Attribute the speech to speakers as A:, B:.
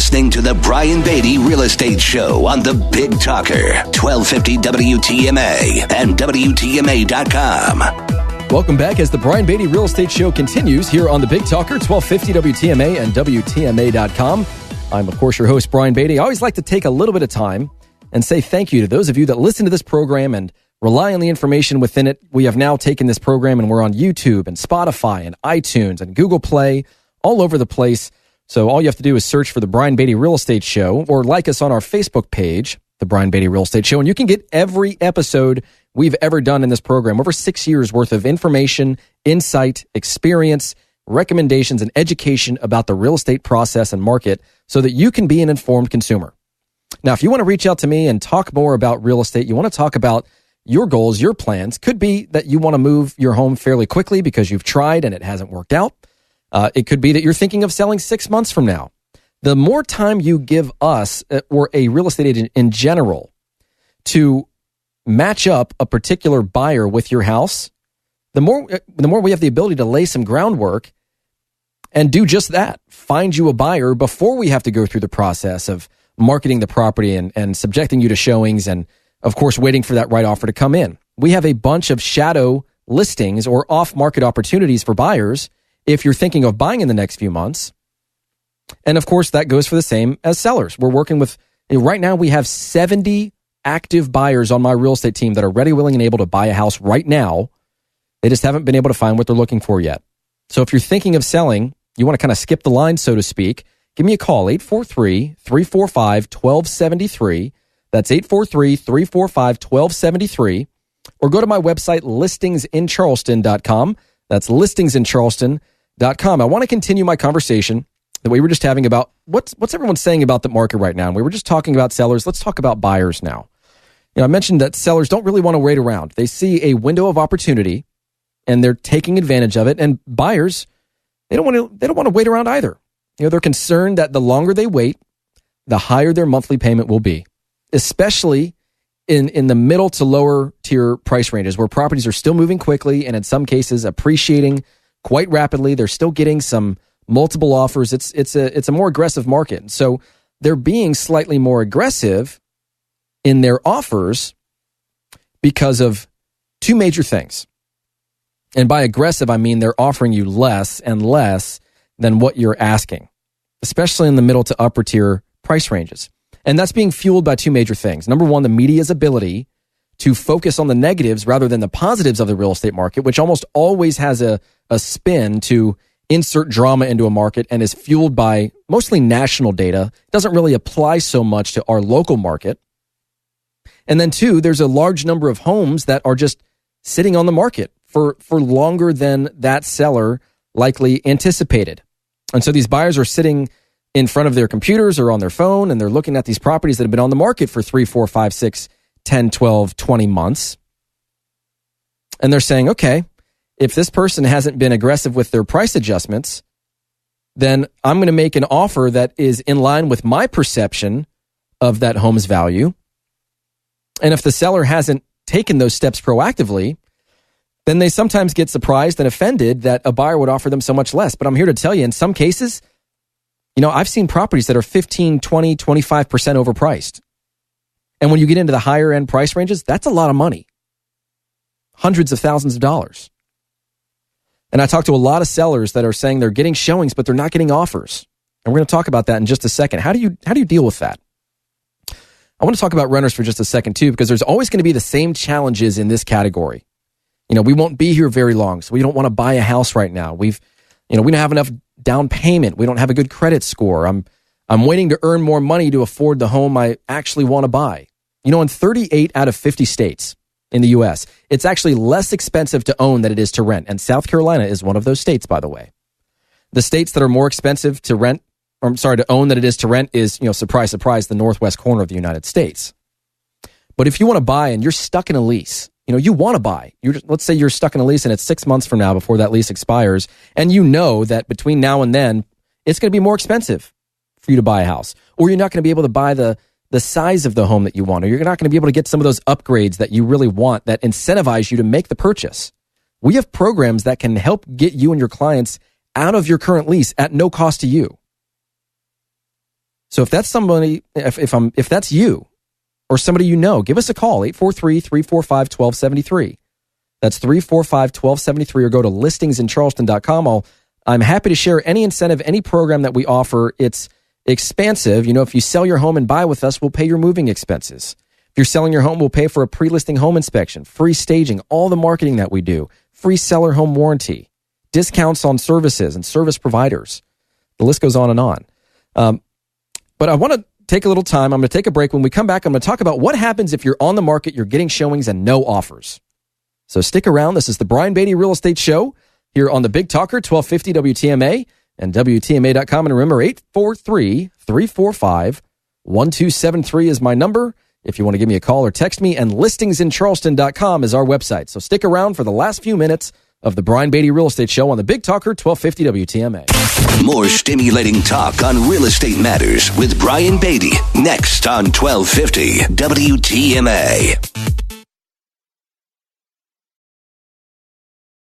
A: listening to the Brian Beatty Real Estate Show on the Big Talker, 1250 WTMA and WTMA.com.
B: Welcome back as the Brian Beatty Real Estate Show continues here on the Big Talker, 1250 WTMA and WTMA.com. I'm, of course, your host, Brian Beatty. I always like to take a little bit of time and say thank you to those of you that listen to this program and rely on the information within it. We have now taken this program and we're on YouTube and Spotify and iTunes and Google Play, all over the place. So all you have to do is search for the Brian Beatty Real Estate Show or like us on our Facebook page, the Brian Beatty Real Estate Show, and you can get every episode we've ever done in this program, over 6 years worth of information, insight, experience, recommendations, and education about the real estate process and market so that you can be an informed consumer. Now, if you want to reach out to me and talk more about real estate, you want to talk about your goals, your plans, could be that you want to move your home fairly quickly because you've tried and it hasn't worked out. It could be that you're thinking of selling 6 months from now. The more time you give us or a real estate agent in general to match up a particular buyer with your house, the more we have the ability to lay some groundwork and do just that. Find you a buyer before we have to go through the process of marketing the property and subjecting you to showings and, of course, waiting for that right offer to come in. We have a bunch of shadow listings or off-market opportunities for buyers if you're thinking of buying in the next few months. And of course, that goes for the same as sellers. We're working with, right now we have 70 active buyers on my real estate team that are ready, willing, and able to buy a house right now. They just haven't been able to find what they're looking for yet. So if you're thinking of selling, you want to kind of skip the line, so to speak, give me a call, 843-345-1273. That's 843-345-1273. Or go to my website, listingsincharleston.com. That's listingsincharleston.com. I want to continue my conversation that we were just having about what's everyone saying about the market right now. And we were just talking about sellers. Let's talk about buyers now. I mentioned that sellers don't really want to wait around. They see a window of opportunity and they're taking advantage of it. And buyers, they don't want to wait around either. They're concerned that the longer they wait, the higher their monthly payment will be, especially in the middle to lower tier price ranges where properties are still moving quickly and in some cases appreciating quite rapidly. They're still getting some multiple offers. It's a more aggressive market. So they're being slightly more aggressive in their offers because of two major things. And by aggressive, I mean they're offering you less and less than what you're asking, especially in the middle to upper tier price ranges. And that's being fueled by two major things. Number one, the media's ability to focus on the negatives rather than the positives of the real estate market, which almost always has a spin to insert drama into a market and is fueled by mostly national data. It doesn't really apply so much to our local market. And then two, there's a large number of homes that are just sitting on the market for longer than that seller likely anticipated. And so these buyers are sitting in front of their computers or on their phone, and they're looking at these properties that have been on the market for 3, 4, 5, 6, 10, 12, 20 months. And they're saying, okay, if this person hasn't been aggressive with their price adjustments, then I'm going to make an offer that is in line with my perception of that home's value. And if the seller hasn't taken those steps proactively, then they sometimes get surprised and offended that a buyer would offer them so much less. But I'm here to tell you, in some cases, I've seen properties that are 15, 20, 25% overpriced. And when you get into the higher end price ranges, that's a lot of money. Hundreds of thousands of dollars. And I talked to a lot of sellers that are saying they're getting showings, but they're not getting offers. And we're going to talk about that in just a second. How do you deal with that? I want to talk about renters for just a second too, because there's always going to be the same challenges in this category. We won't be here very long, so we don't want to buy a house right now. We don't have enough down payment. We don't have a good credit score. I'm waiting to earn more money to afford the home I actually want to buy. In 38 out of 50 states in the U.S., it's actually less expensive to own than it is to rent. And South Carolina is one of those states, by the way. The states that are more expensive to own than it is to rent is, surprise, surprise, the northwest corner of the United States. But if you want to buy and you're stuck in a lease, you want to buy. Let's say you're stuck in a lease and it's 6 months from now before that lease expires, and you know that between now and then, it's going to be more expensive for you to buy a house, or you're not going to be able to buy the size of the home that you want, or you're not going to be able to get some of those upgrades that you really want that incentivize you to make the purchase. We have programs that can help get you and your clients out of your current lease at no cost to you. So if that's somebody, if that's you or somebody you know, give us a call, 843-345-1273. That's 345-1273, or go to listingsincharleston.com. I'm happy to share any incentive, any program that we offer. It's expansive. If you sell your home and buy with us, we'll pay your moving expenses. If you're selling your home, we'll pay for a pre-listing home inspection, free staging, all the marketing that we do, free seller home warranty, discounts on services and service providers. The list goes on and on. But I want to take a little time. I'm going to take a break. When we come back, I'm going to talk about what happens if you're on the market, you're getting showings and no offers. So stick around. This is the Brian Beatty Real Estate Show here on the Big Talker, 1250 WTMA and WTMA.com. And remember, 843-345-1273 is my number if you want to give me a call or text me. And listingsincharleston.com is our website. So stick around for the last few minutes of the Brian Beatty Real Estate Show on the Big Talker, 1250 WTMA.
A: More stimulating talk on real estate matters with Brian Beatty next on 1250 WTMA.